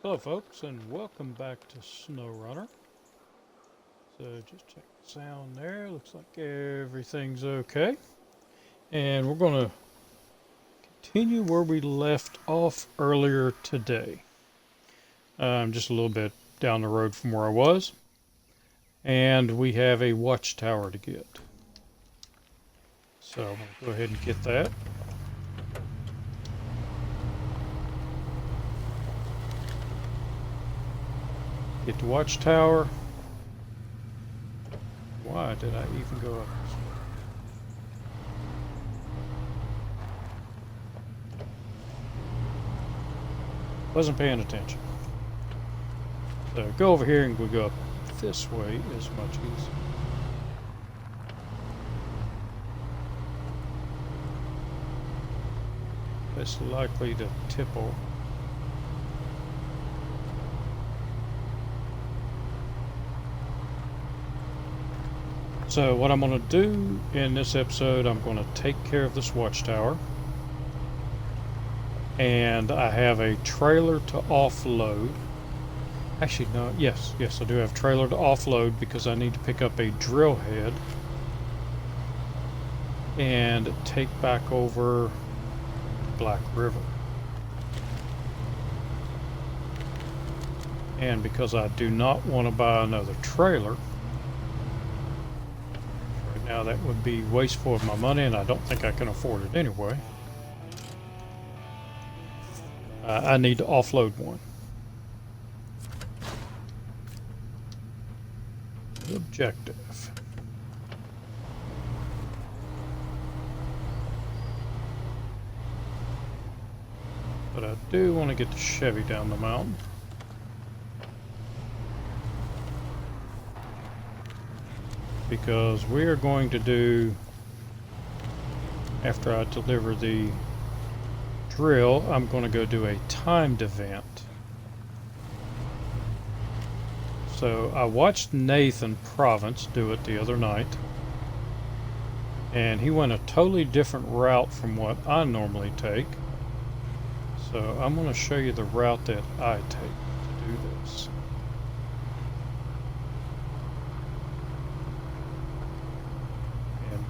Hello folks and welcome back to SnowRunner. So just check the sound there. Looks like everything's okay. And we're going to continue where we left off earlier today. Just a little bit down the road from where I was. And we have a watchtower to get. So I'm going to go ahead and get that. Get the watchtower. Why did I even go up this way? Wasn't paying attention. So go over here and we'll go up this way is much easier. It's likely to tipple. So what I'm going to do in this episode, I'm going to take care of this watchtower. And I have a trailer to offload. Actually, no, yes, I do have a trailer to offload because I need to pick up a drill head and take back over Black River. And because I do not want to buy another trailer, now that would be wasteful of my money, and I don't think I can afford it anyway. I need to offload one. Objective. But I do want to get the Chevy down the mountain. Because we are going to do, after I deliver the drill, I'm going to go do a timed event. So I watched Nathan Province do it the other night, and he went a totally different route from what I normally take. So I'm going to show you the route that I take to do this.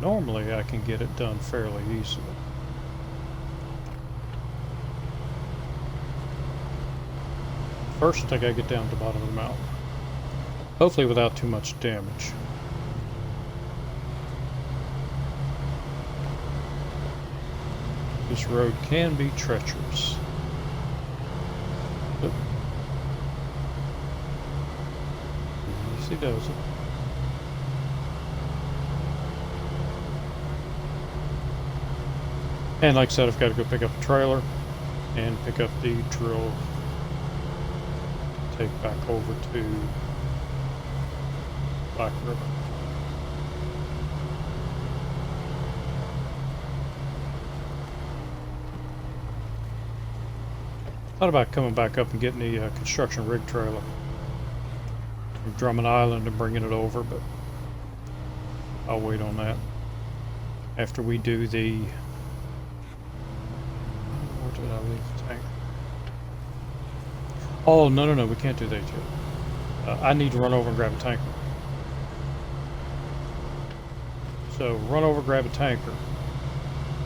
Normally I can get it done fairly easily. First I gotta get down to the bottom of the mountain. Hopefully without too much damage. This road can be treacherous. But easy does it. And like I said, I've got to go pick up a trailer and pick up the drill, take back over to Black River. Thought about coming back up and getting the construction rig trailer from Drummond Island and bringing it over, but I'll wait on that after we do the... Did I leave the tank? Oh, no, we can't do that yet. I need to run over and grab a tanker. So run over, grab a tanker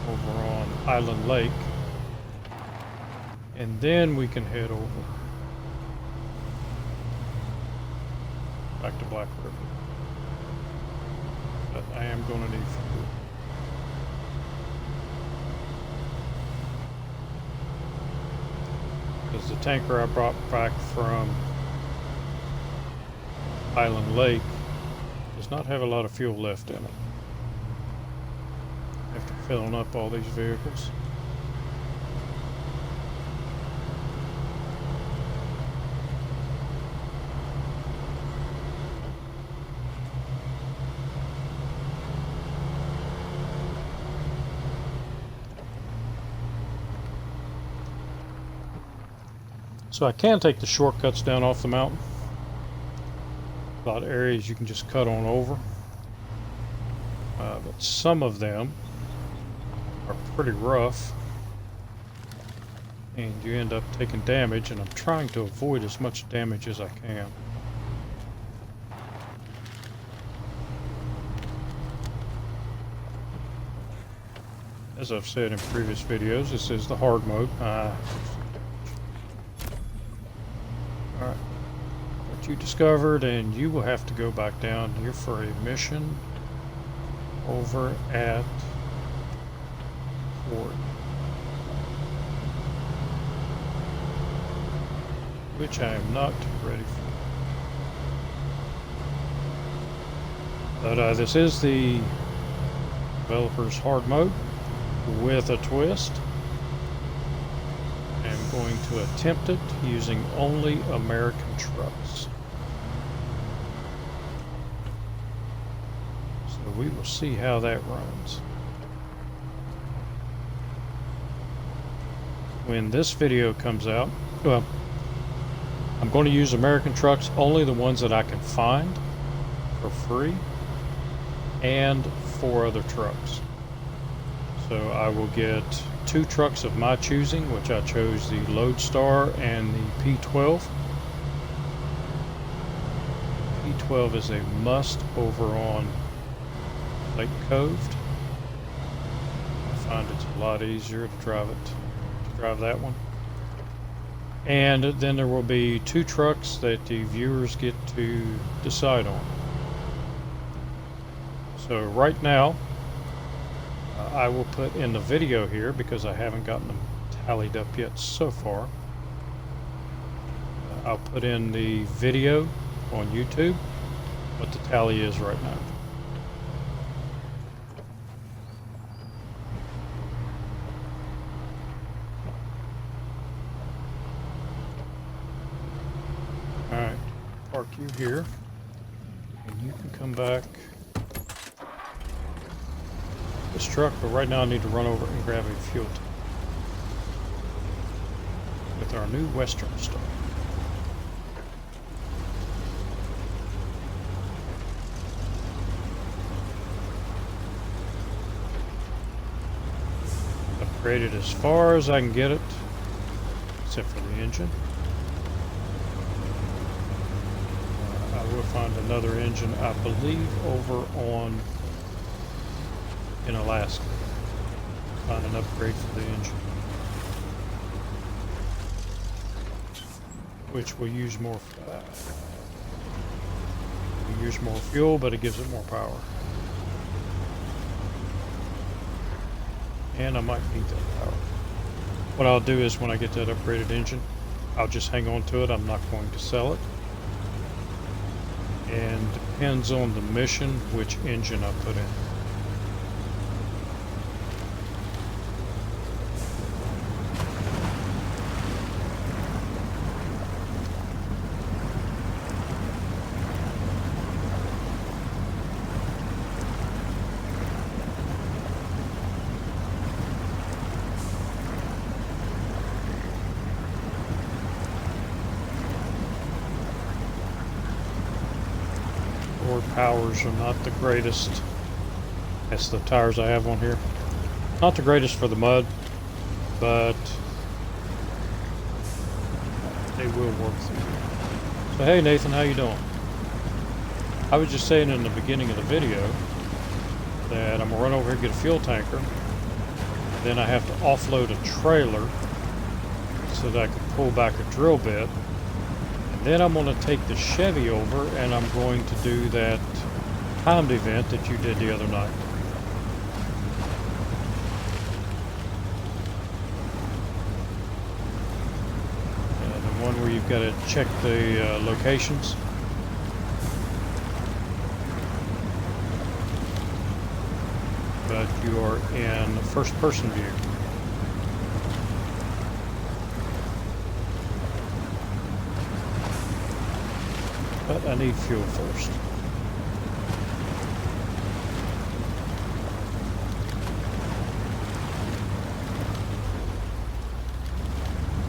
over on Island Lake, and then we can head over back to Black River. But I am going to need fuel. Because the tanker I brought back from Island Lake does not have a lot of fuel left in it after filling up all these vehicles. So I can take the shortcuts down off the mountain. A lot of areas you can just cut on over. But some of them are pretty rough. and you end up taking damage, and I'm trying to avoid as much damage as I can. As I've said in previous videos, this is the hard mode. Alright. What you discovered, and you will have to go back down here for a mission over at Fort. Which I am not ready for. But this is the developer's hard mode with a twist. I'm going to attempt it using only American trucks. So we will see how that runs. When this video comes out, well, I'm going to use American trucks, only the ones that I can find for free, and 4 other trucks. So I will get 2 trucks of my choosing, which I chose the Lodestar and the P12. P12 is a must over on Lake Cove. I find it's a lot easier to drive that one. And then there will be 2 trucks that the viewers get to decide on. So right now, I will put in the video here, because I haven't gotten them tallied up yet so far. I'll put in the video on YouTube, what the tally is right now. Alright, park you here, and you can come back this truck, but right now I need to run over and grab a fuel tank with our new Western Star. Upgraded as far as I can get it, except for the engine. I will find another engine, I believe, over in Alaska. Find an upgrade for the engine, which will use more fuel, but it gives it more power. And I might need that power. What I'll do is, when I get that upgraded engine, I'll just hang on to it. I'm not going to sell it. And depends on the mission which engine I put in. Powers are not the greatest. That's the tires I have on here. Not the greatest for the mud, but they will work through. So hey Nathan, how you doing? I was just saying in the beginning of the video that I'm gonna run over here and get a fuel tanker. Then I have to offload a trailer so that I can pull back a drill bit. Then I'm going to take the Chevy over, and I'm going to do that timed event that you did the other night. The one where you've got to check the locations. But you are in first-person view. But I need fuel first.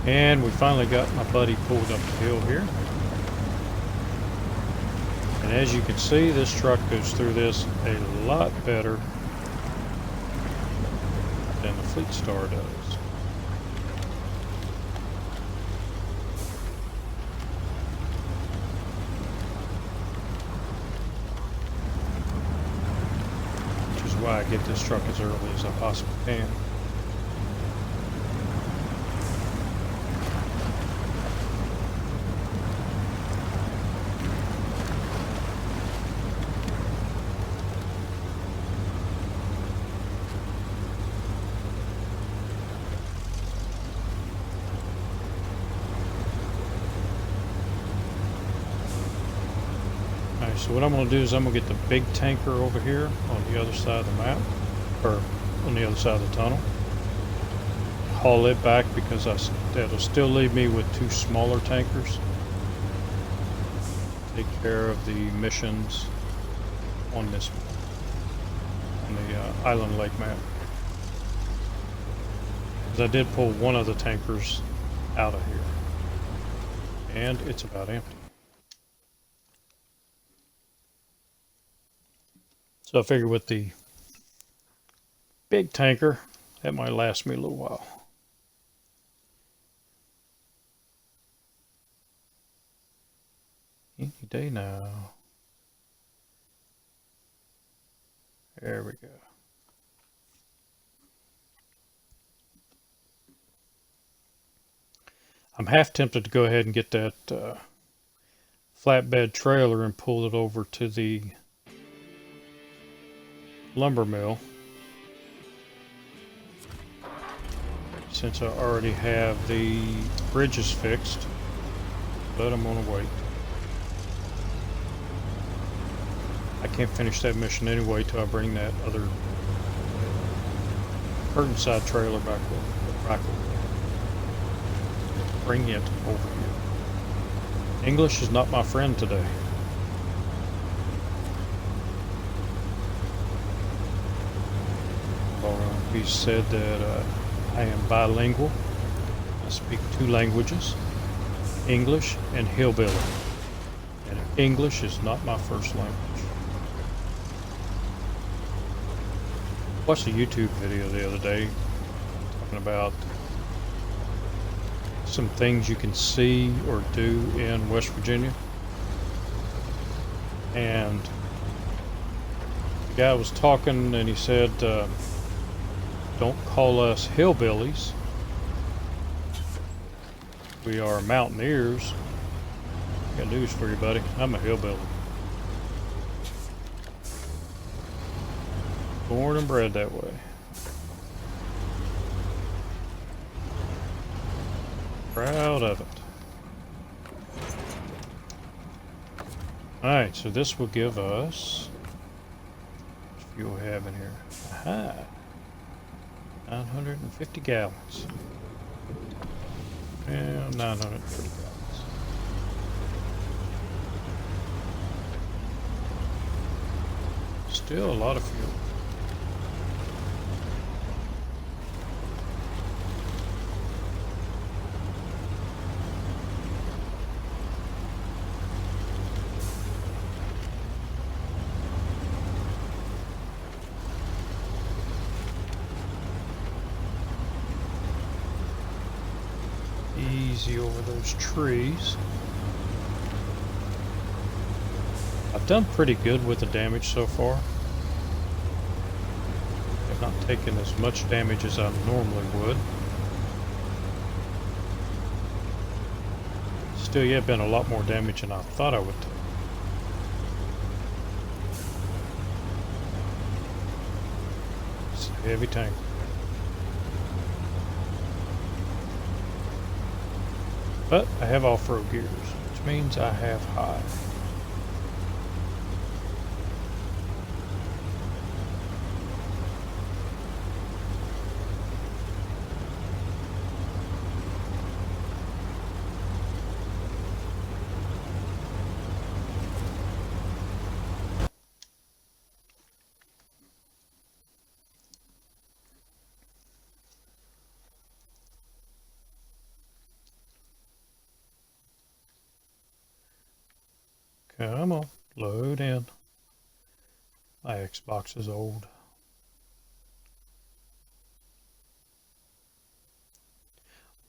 And we finally got my buddy pulled up the hill here. And as you can see, this truck goes through this a lot better than the Fleet Star does. why I get this truck as early as I possibly can. So what I'm going to do is I'm going to get the big tanker over here on the other side of the map, or on the other side of the tunnel. Haul it back because that'll still leave me with two smaller tankers. Take care of the missions on this, on the Island Lake map. Because I did pull one of the tankers out of here. And it's about empty. So I figure with the big tanker, that might last me a little while. Any day now. There we go. I'm half tempted to go ahead and get that flatbed trailer and pull it over to the lumber mill, since I already have the bridges fixed, but I'm gonna wait. I can't finish that mission anyway till I bring that other curtain side trailer back over. Bring it over here. English is not my friend today. He said that I am bilingual. I speak two languages, English and hillbilly. And English is not my first language. I watched a YouTube video the other day talking about some things you can see or do in West Virginia. And the guy was talking and he said, don't call us hillbillies. We are mountaineers. Got news for you, buddy. I'm a hillbilly. Born and bred that way. Proud of it. Alright, so this will give us... How much fuel we have in here? Aha! 950 gallons. And 930 gallons. Still a lot of fuel. Easy over those trees. I've done pretty good with the damage so far. I've not taken as much damage as I normally would. Still yet been a lot more damage than I thought I would take. It's a heavy tank. But I have off-road gears, which means I have high. Come on, load in. My Xbox is old.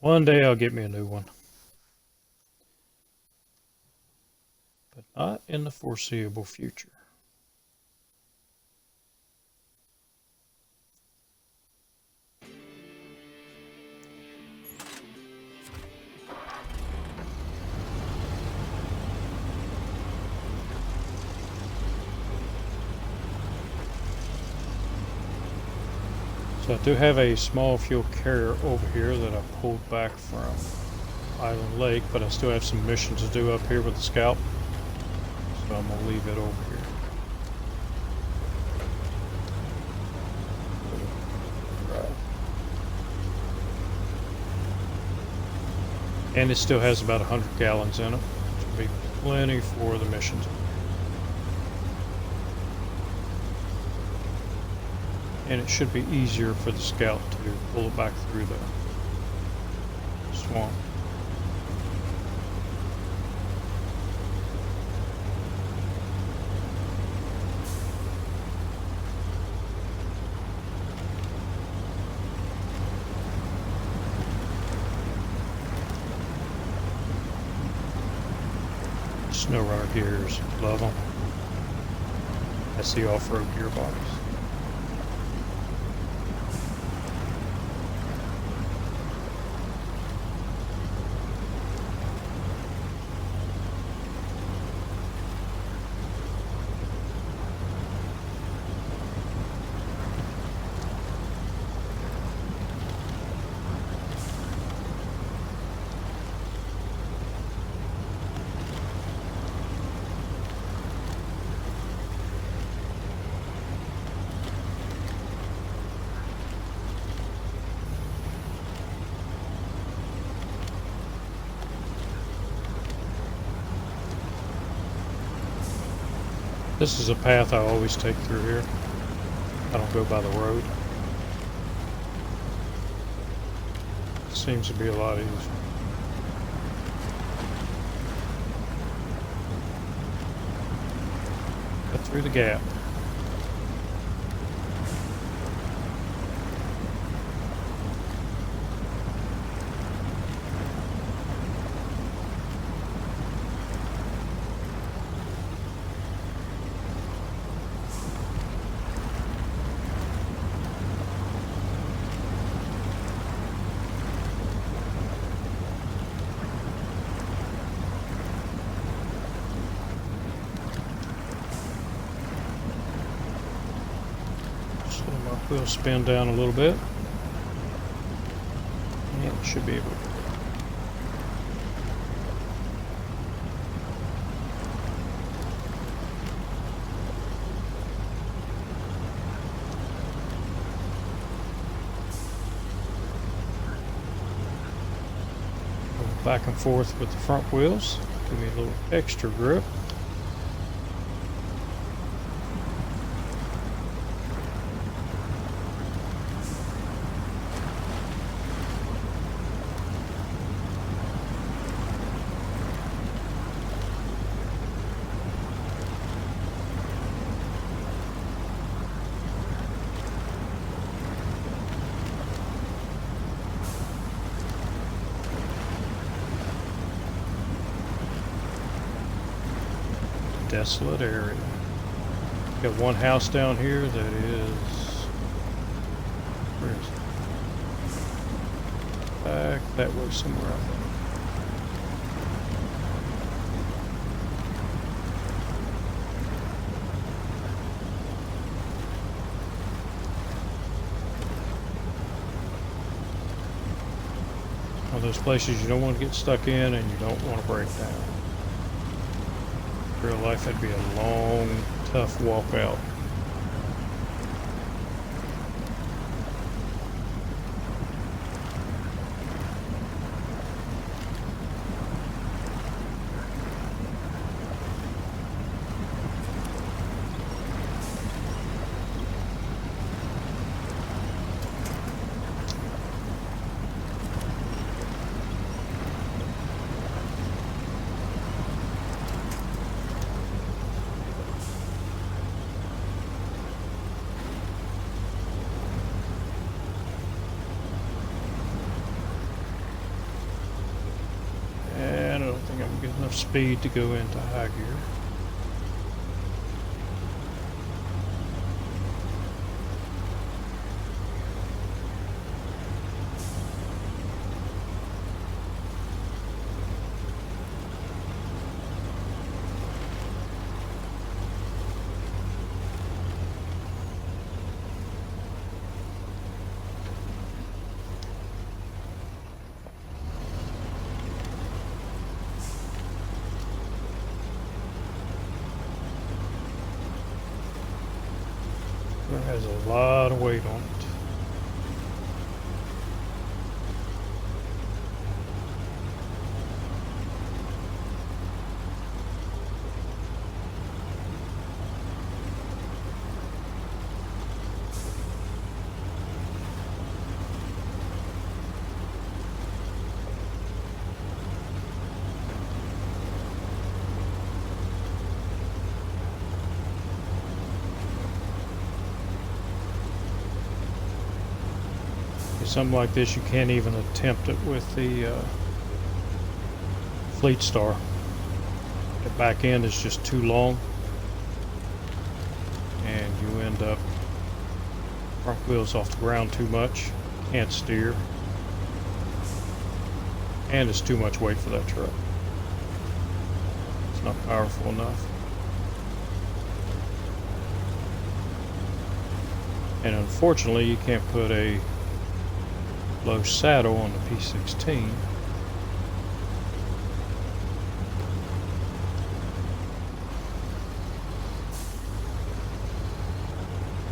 One day I'll get me a new one. But not in the foreseeable future. So I do have a small fuel carrier over here that I pulled back from Island Lake, but I still have some missions to do up here with the scout. So I'm going to leave it over here. And it still has about 100 gallons in it, which will be plenty for the missions. And it should be easier for the scout to pull it back through the swamp. SnowRunner gears, love them. That's the off-road gearbox. This is a path I always take through here. I don't go by the road. It seems to be a lot easier. Cut through the gap. We'll spin down a little bit. And it should be able to. Back and forth with the front wheels. Give me a little extra grip. Desolate area. Got one house down here that is, where is it? Back that way somewhere, I think. One of those places you don't want to get stuck in and you don't want to break down. Real life, that'd be a long, tough walk out. Enough speed to go into high gear. It has a lot of weight on it. Something like this, you can't even attempt it with the Fleet Star. The back end is just too long, and you end up front wheels off the ground too much, can't steer, and it's too much weight for that truck. It's not powerful enough. And unfortunately, you can't put a low saddle on the P16.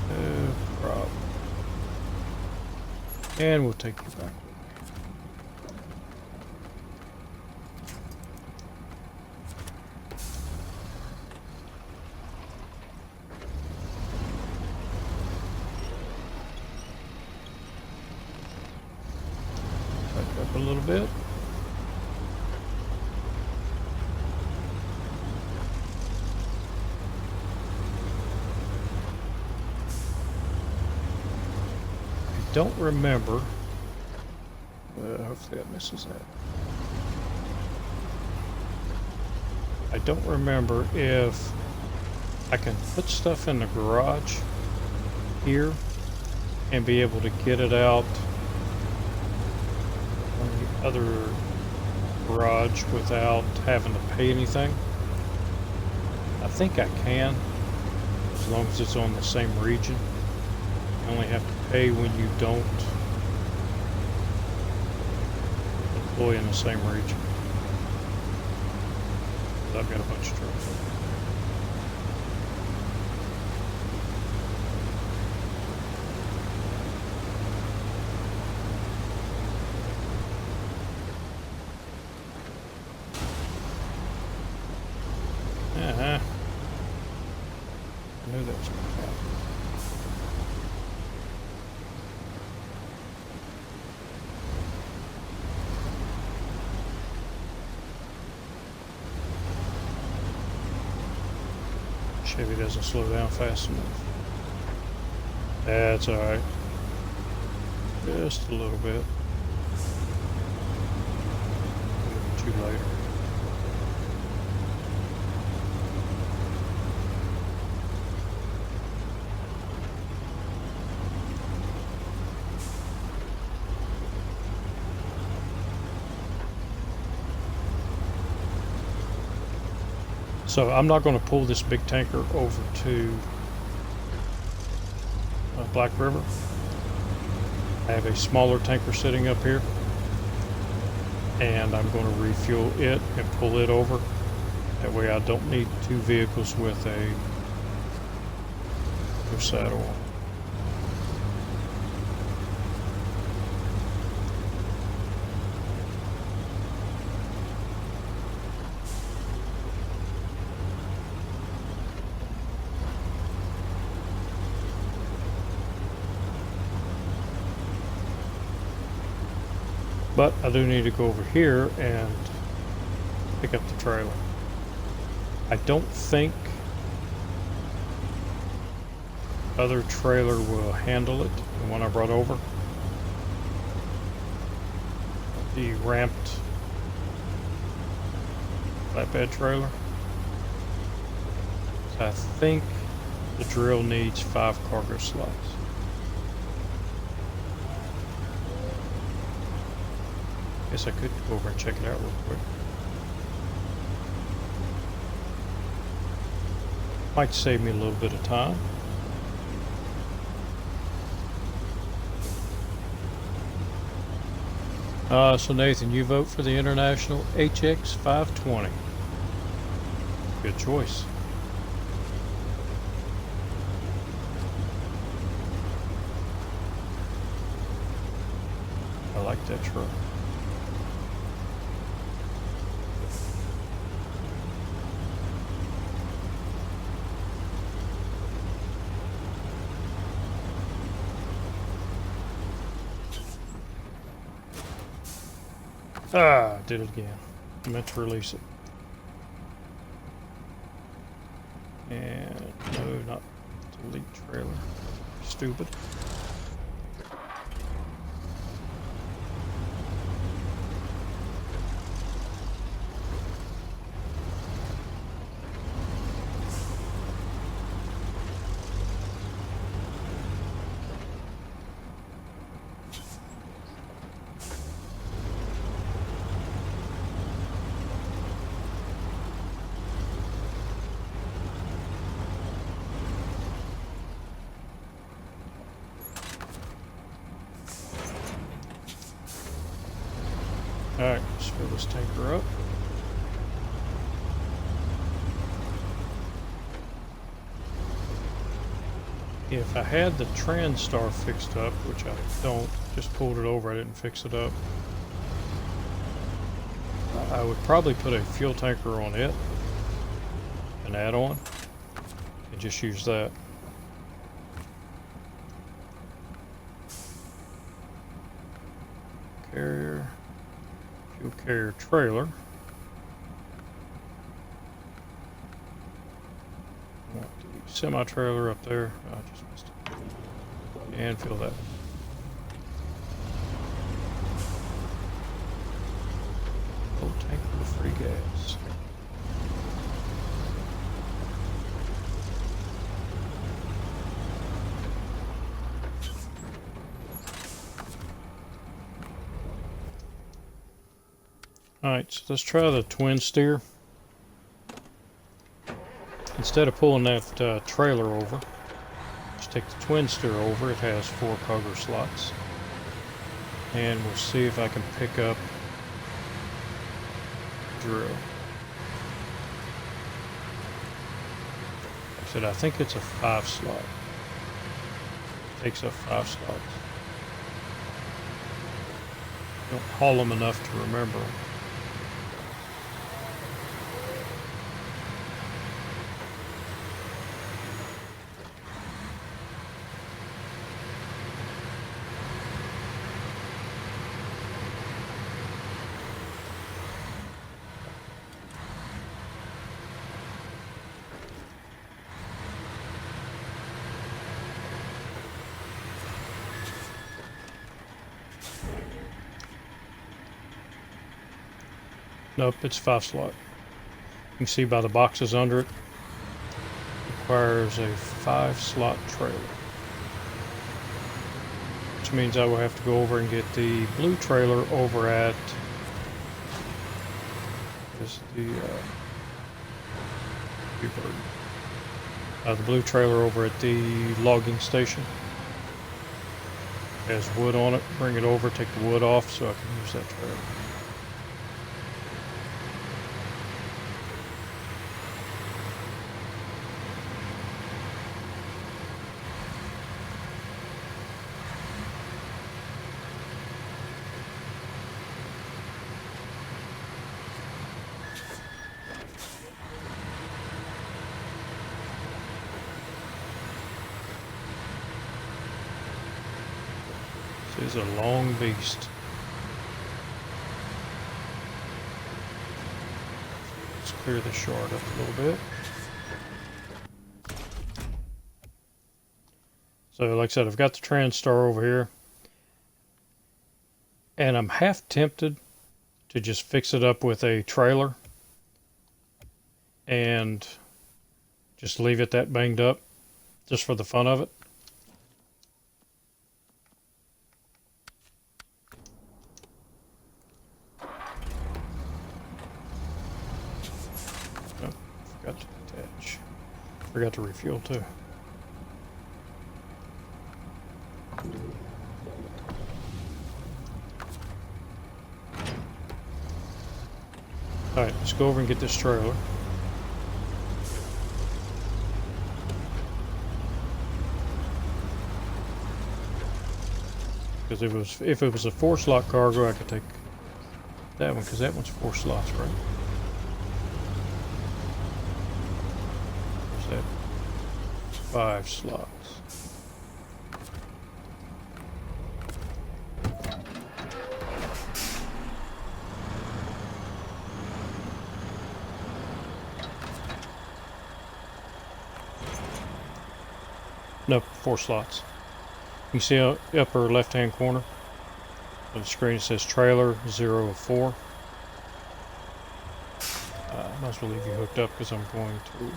No problem. And we'll take you back. Up a little bit. I don't remember. Hopefully that misses that. I don't remember if I can put stuff in the garage here and be able to get it out other garage without having to pay anything. I think I can, as long as it's on the same region. You only have to pay when you don't deploy in the same region. I've got a bunch of trucks. I knew that was going to happen. Chevy doesn't slow down fast enough. That's alright. Just a little bit. Too later. So I'm not going to pull this big tanker over to Black River. I have a smaller tanker sitting up here, and I'm going to refuel it and pull it over. That way I don't need two vehicles with a saddle on. But I do need to go over here and pick up the trailer. I don't think other trailer will handle it, the one I brought over. The ramped flatbed trailer. So I think the drill needs 5 cargo slots. Guess I could go over and check it out real quick. Might save me a little bit of time. So Nathan, you vote for the International HX 520. Good choice. like that truck. Ah, did it again. I meant to release it. And no, not delete trailer. Stupid. Alright, let's fill this tanker up. If I had the TranStar fixed up, which I don't, just pulled it over, I didn't fix it up, I would probably put a fuel tanker on it, an add-on, and just use that. Carrier. Fuel carrier trailer. Semi-trailer up there. I just missed it. And fill that. Full tank with free gas. Alright, so let's try the twin steer. Instead of pulling that trailer over, just take the twin steer over. It has 4 pugger slots. And we'll see if I can pick up drill. Like I said, I think it's a 5 slot. It takes up 5 slots. Don't haul them enough to remember. Nope, it's 5 slot. You can see by the boxes under it. Requires a 5 slot trailer. Which means I will have to go over and get the blue trailer over at the blue trailer over at the logging station. It has wood on it. Bring it over, take the wood off so I can use that trailer. This is a long beast. Let's clear the shard up a little bit. So like I said, I've got the TranStar over here. And I'm half tempted to just fix it up with a trailer. And just leave it that banged up. Just for the fun of it. Forgot to detach. Forgot to refuel too. Alright, let's go over and get this trailer. Because if it was a 4-slot cargo, I could take that one, because that one's 4 slots, right? Where's that? 5 slots. Nope, 4 slots. You see upper left-hand corner of the screen, it says trailer 0 of 4. Might as well leave you hooked up because I'm going to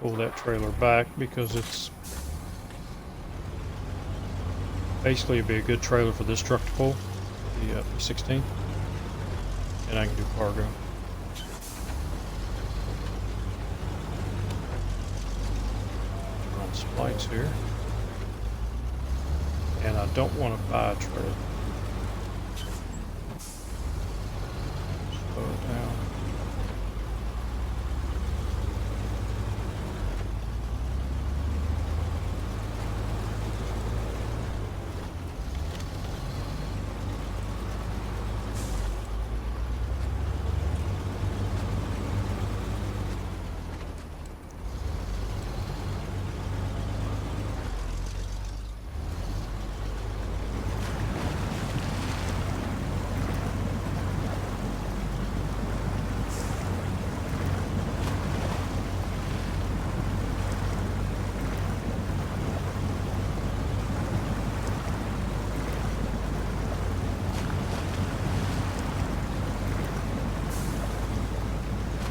pull that trailer back because it's basically it'd be a good trailer for this truck to pull, the P16, and I can do cargo. Run some lights here, and I don't want to buy a trailer. Slow it down.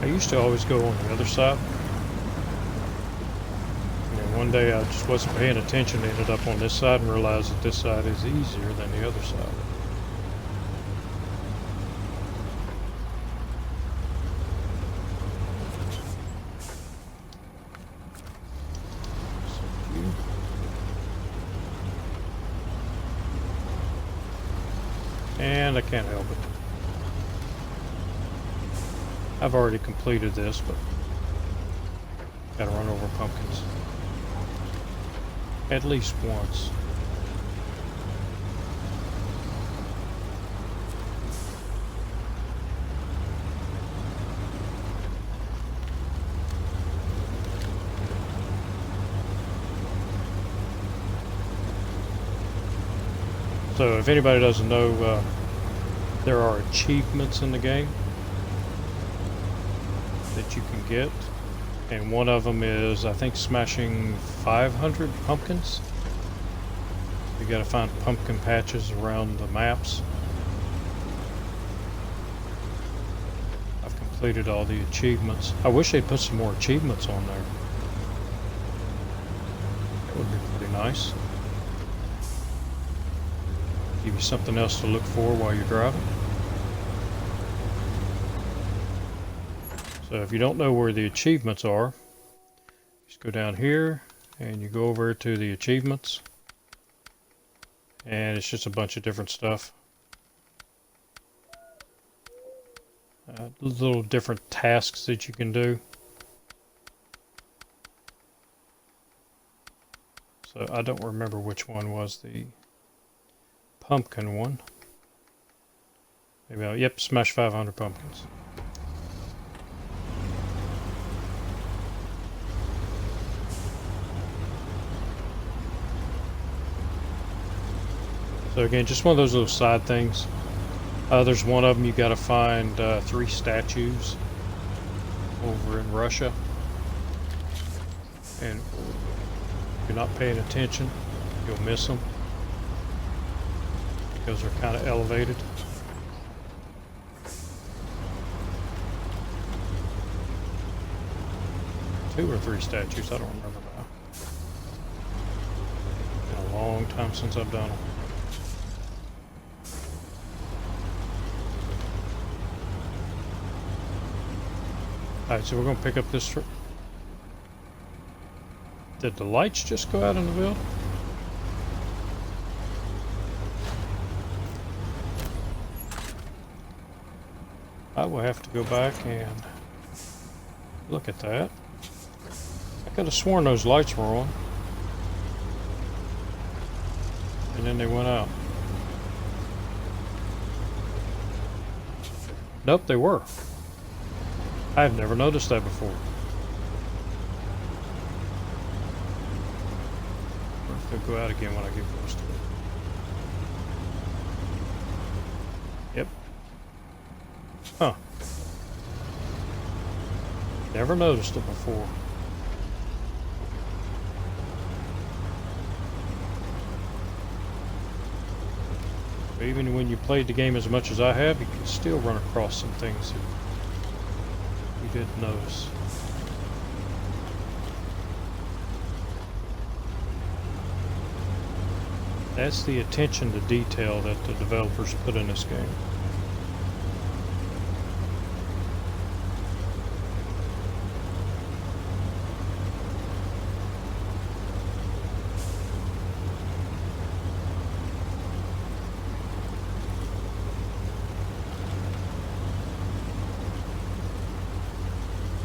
I used to always go on the other side. And one day I just wasn't paying attention, ended up on this side and realized that this side is easier than the other side. And I can't help it. I've already completed this, but gotta run over pumpkins. At least once. So if anybody doesn't know, there are achievements in the game that you can get, and one of them is, I think, smashing 500 pumpkins. You gotta find pumpkin patches around the maps. I've completed all the achievements. I wish they'd put some more achievements on there. That would be pretty nice. Give you something else to look for while you're driving. So if you don't know where the achievements are, just go down here and you go over to the achievements, and it's just a bunch of different stuff. Little different tasks that you can do. So I don't remember which one was the pumpkin one. Maybe yep, smash 500 pumpkins. So again, just one of those little side things. There's one of them you got to find 3 statues over in Russia, and if you're not paying attention, you'll miss them because they're kind of elevated. Two or 3 statues, I don't remember now. Been a long time since I've done them. Alright, so we're going to pick up this. Did the lights just go out in the building? I will have to go back and look at that. I could have sworn those lights were on. and then they went out. Nope, they were. I've never noticed that before. Or if they'll go out again when I get close to it. Yep. Huh. Never noticed it before. But even when you played the game as much as I have, you can still run across some things that you didn't notice. That's the attention to detail that the developers put in this game.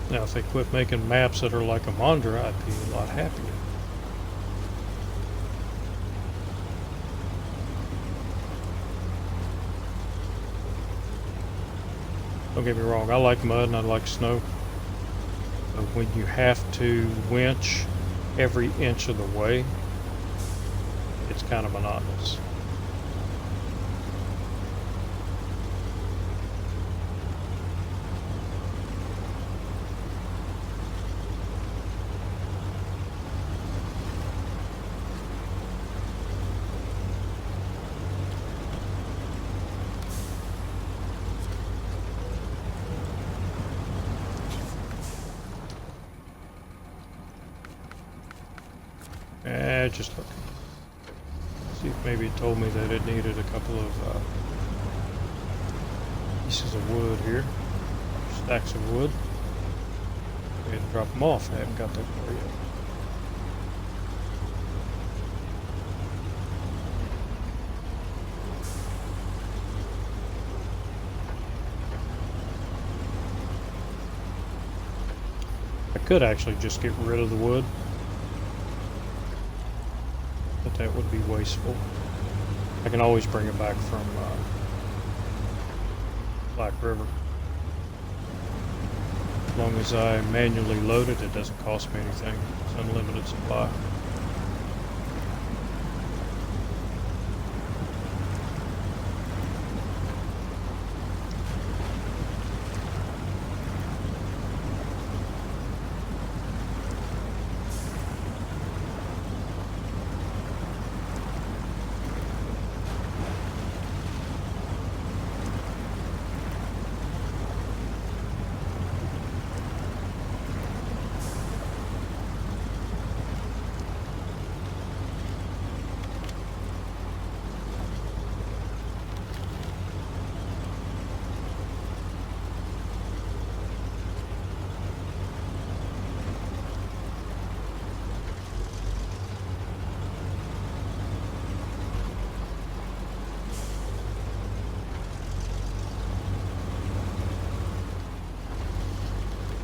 Now, if they quit making maps that are like a Mondra, I'd be a lot happier. Don't get me wrong, I like mud and I like snow. But when you have to winch every inch of the way, it's kind of monotonous. Just look. See if maybe it told me that it needed a couple of pieces of wood here, stacks of wood. I had to drop them off. I haven't got that far yet. I could actually just get rid of the wood. That would be wasteful. I can always bring it back from Black River. As long as I manually load it, it doesn't cost me anything. It's unlimited supply.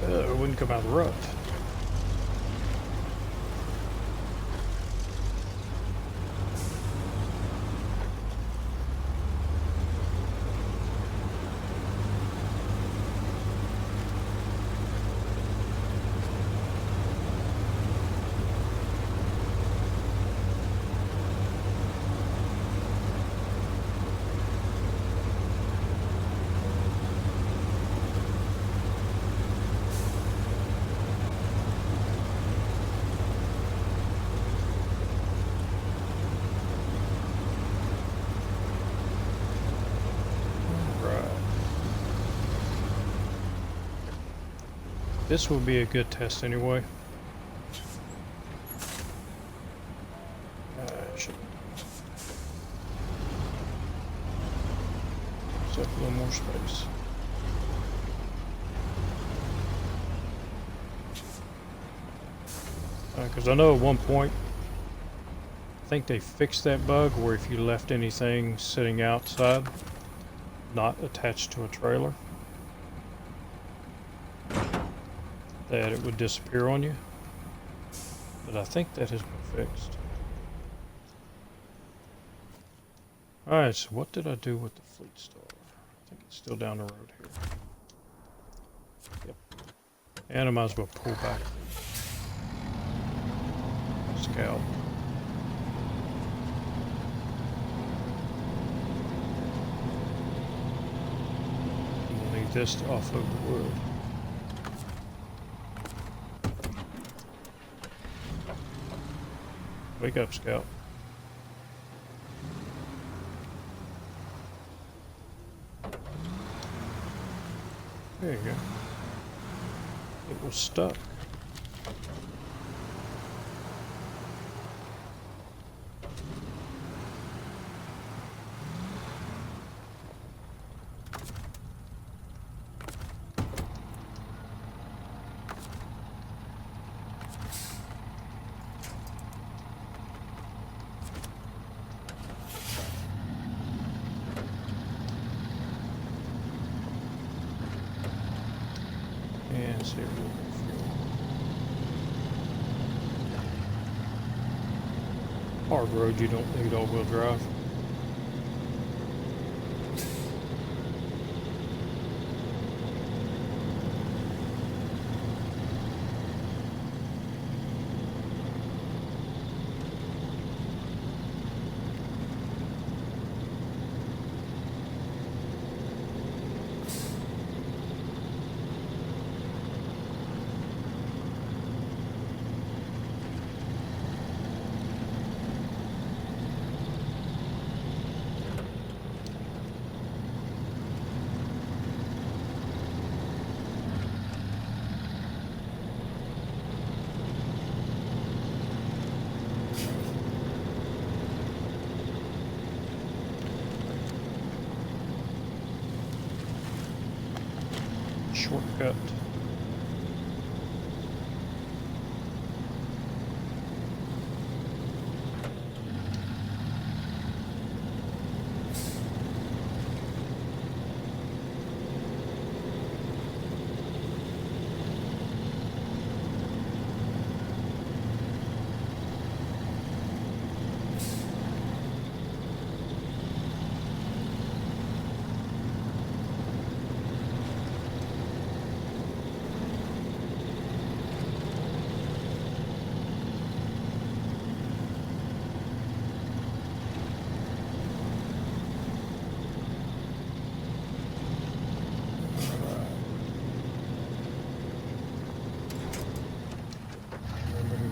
It wouldn't come out of the rough. This will be a good test anyway. Should set a little more space. Because I know at one point, I think they fixed that bug where if you left anything sitting outside, not attached to a trailer, that it would disappear on you, but I think that has been fixed. Alright, so what did I do with the fleet star? I think it's still down the road here. Yep. And I might as well pull back the scout. We'll need this to offload the wood. Wake up, Scout. There you go. It was stuck. And see if we can fuel. Hard road, you don't need all-wheel drive. Shortcut.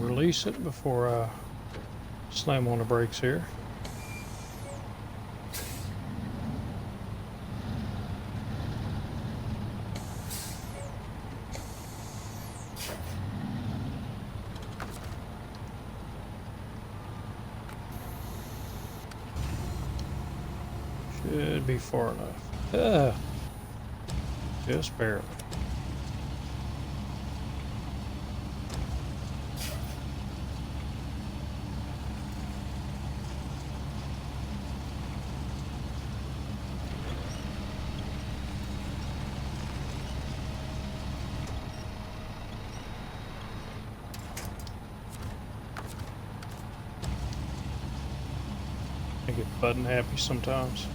Release it before I slam on the brakes here. Should be far enough. Just barely. I get button happy sometimes.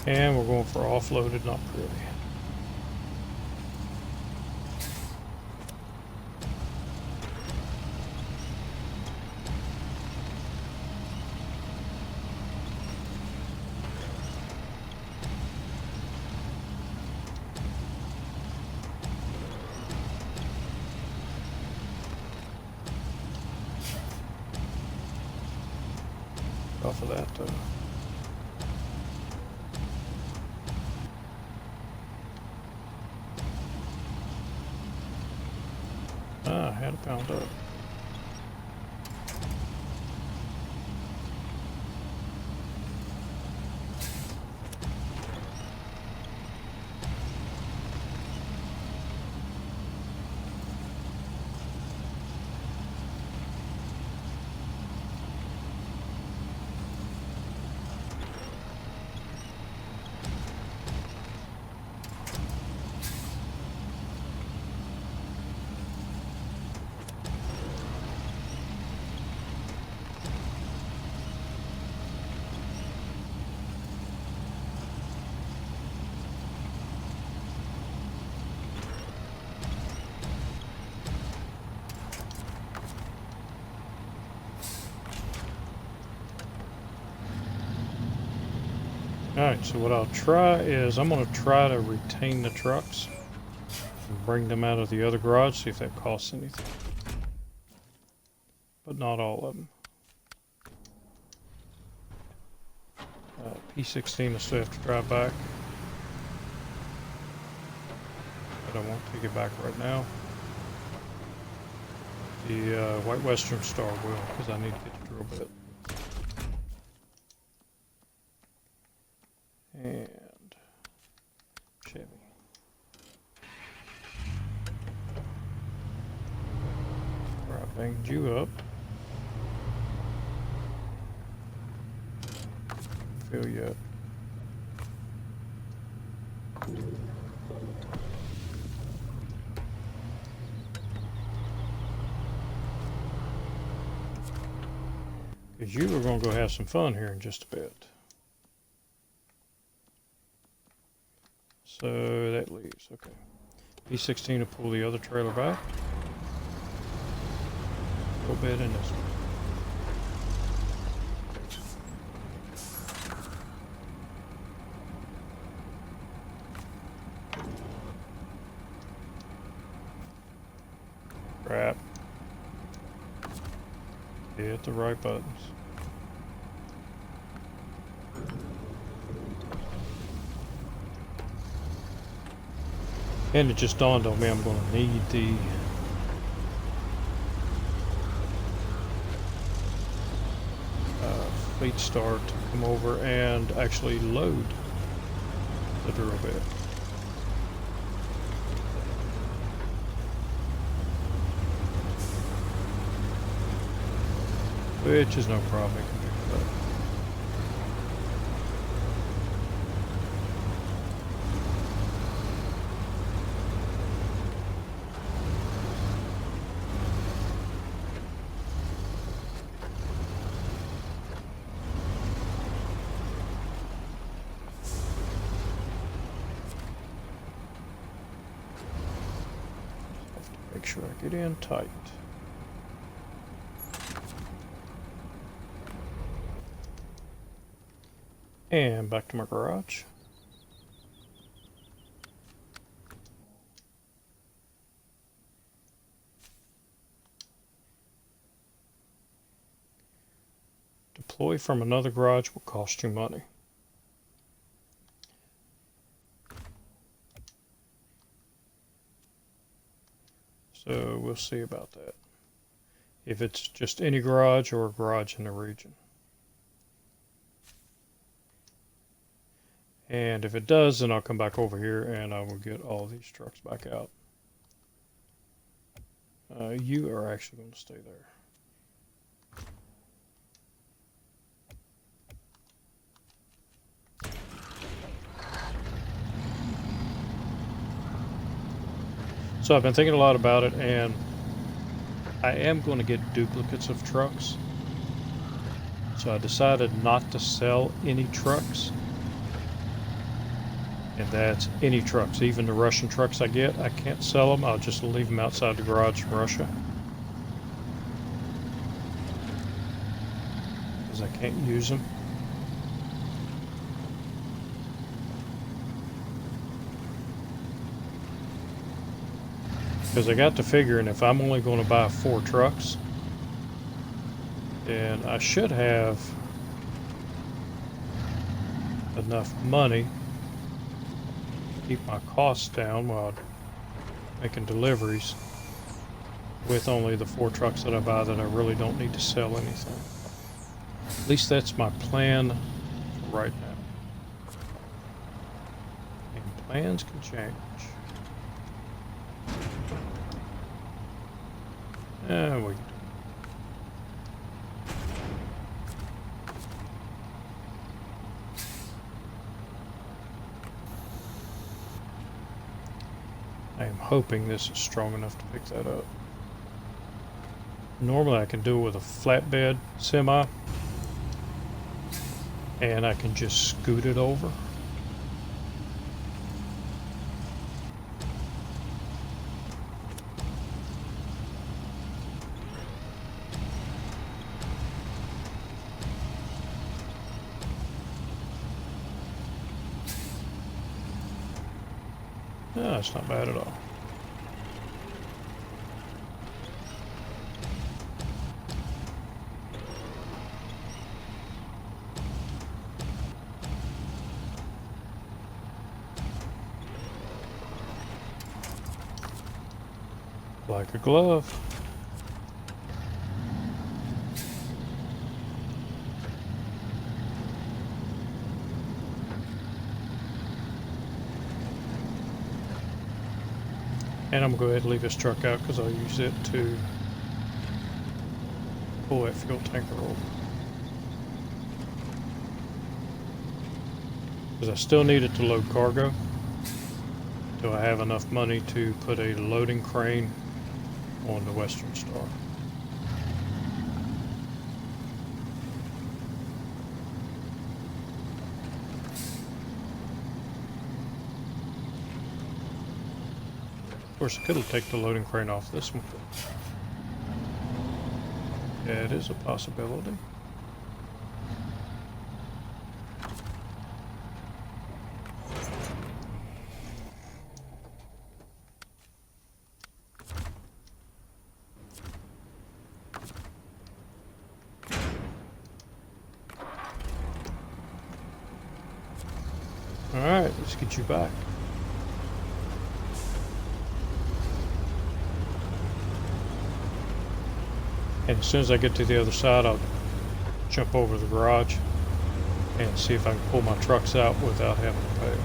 And we're going for offloaded, not pretty. Off of that though. I had a pound up. Alright, so what I'll try is I'm going to try to retain the trucks and bring them out of the other garage, see if that costs anything. But not all of them. P16 I still have to drive back. But I won't take it back right now. The White Western Star will, because I need to get the drill bit. And Chevy. Right, I banged you up. Fill you up. Because you are going to go have some fun here in just a bit. So that leaves, okay. P16 will pull the other trailer back. A little bit in this one. Crap. Hit the right buttons. And it just dawned on me I'm going to need the fleet star to come over and actually load the drill bit. Which is no problem, it can pick it up. Make sure I get in tight. And back to my garage. Deploy from another garage will cost you money. So we'll see about that. If it's just any garage or a garage in the region. And if it does, then I'll come back over here and I will get all these trucks back out. You are actually going to stay there. So I've been thinking a lot about it, and I am going to get duplicates of trucks. So I decided not to sell any trucks. And that's any trucks, even the Russian trucks I get, I can't sell them. I'll just leave them outside the garage in Russia. Because I can't use them. Because I got to figuring if I'm only going to buy 4 trucks, then I should have enough money keep my costs down while making deliveries with only the 4 trucks that I buy that I really don't need to sell anything. At least that's my plan for right now. And plans can change. We I am hoping this is strong enough to pick that up. Normally I can do it with a flatbed semi, and I can just scoot it over. No, that's not bad at all. Like a glove. And I'm going to go ahead and leave this truck out because I'll use it to pull that fuel tanker over. Because I still need it to load cargo. Do I have enough money to put a loading crane on the Western Star? Of course, I could take the loading crane off this one. Yeah, it is a possibility. Alright, let's get you back. And as soon as I get to the other side, I'll jump over to the garage and see if I can pull my trucks out without having to pay.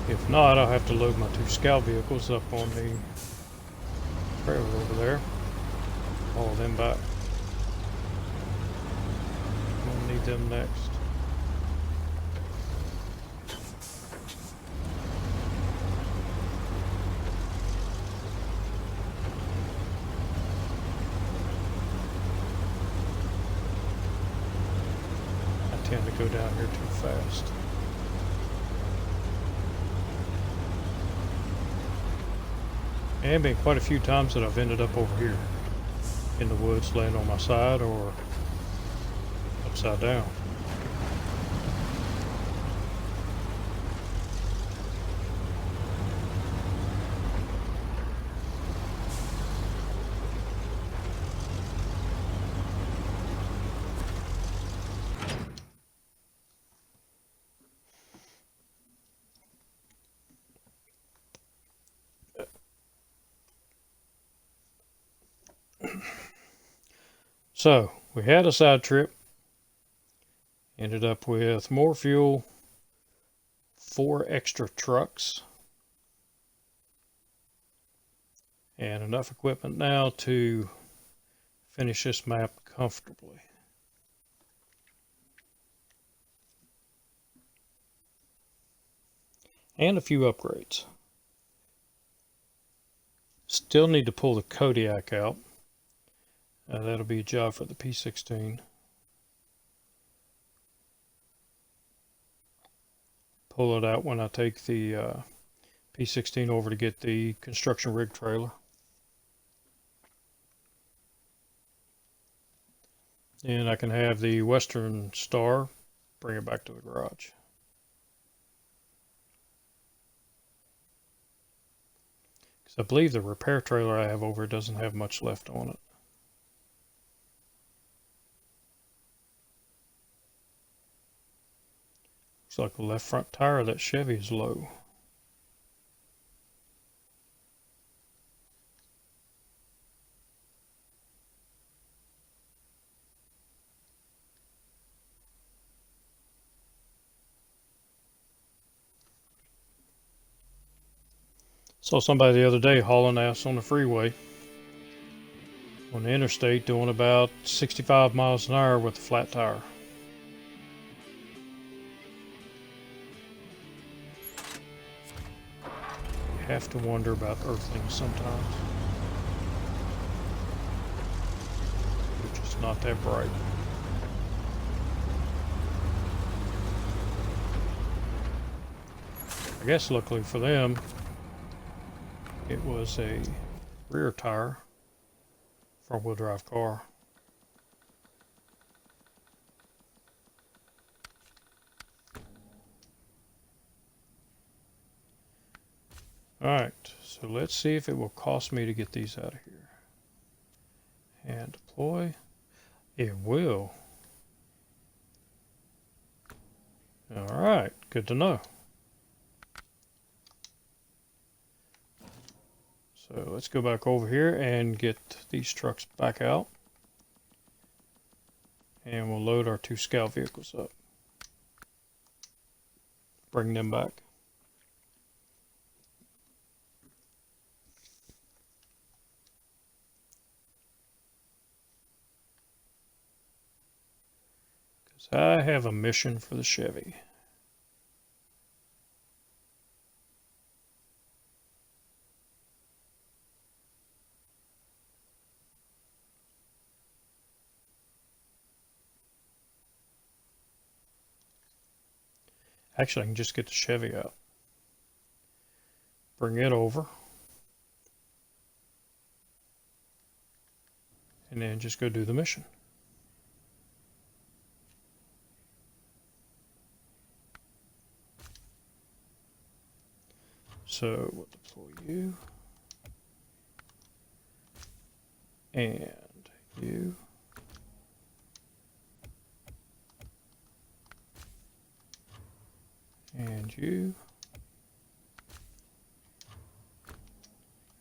If not, I'll have to load my 2 scout vehicles up on the trailer over there. Haul them back. We'll need them next. I tend to go down here too fast. And been quite a few times that I've ended up over here in the woods, laying on my side or upside down. So, we had a side trip, ended up with more fuel, 4 extra trucks, and enough equipment now to finish this map comfortably. And a few upgrades. Still need to pull the Kodiak out. That'll be a job for the P16. Pull it out when I take the P16 over to get the construction rig trailer. And I can have the Western Star bring it back to the garage. Because I believe the repair trailer I have over doesn't have much left on it. Looks like the left front tire of that Chevy is low. Saw somebody the other day hauling ass on the freeway on the interstate doing about 65 miles an hour with a flat tire. You have to wonder about earthlings sometimes. They're just not that bright. I guess luckily for them, it was a rear tire front-wheel drive car. Alright, so let's see if it will cost me to get these out of here. And deploy. It will. Alright, good to know. So let's go back over here and get these trucks back out. And we'll load our 2 scout vehicles up. Bring them back. Because I have a mission for the Chevy. Actually, I can just get the Chevy out. Bring it over. And then just go do the mission. So we'll deploy you. And you. And you.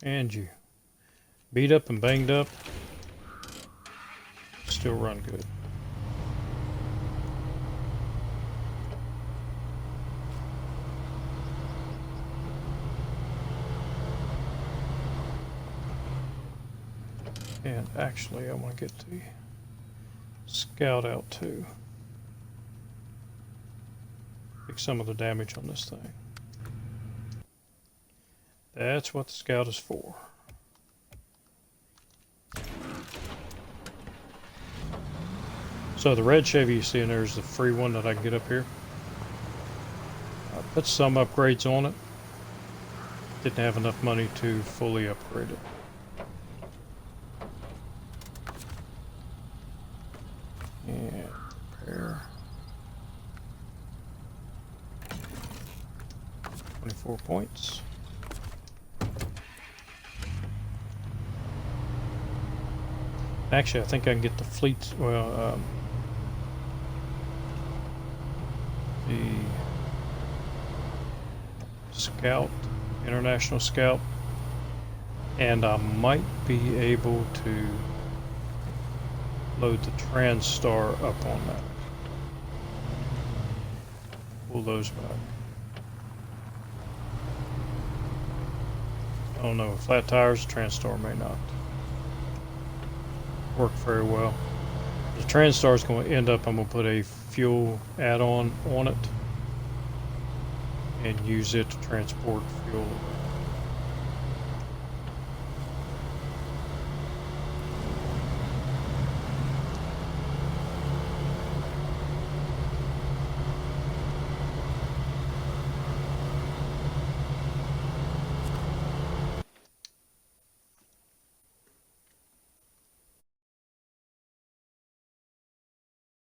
And you. Beat up and banged up. Still run good. And actually, I want to get the scout out too. Fix some of the damage on this thing. That's what the scout is for. So the red Chevy you see in there is the free one that I can get up here. I put some upgrades on it. Didn't have enough money to fully upgrade it. And repair. 24 points. Actually, I think I can get the fleet, well, the scout, international scout, and I might be able to load the TranStar up on that. Pull those back. I don't know, flat tires, TranStar may not work very well. The TranStar is going to end up, I'm going to put a fuel add-on on it and use it to transport fuel.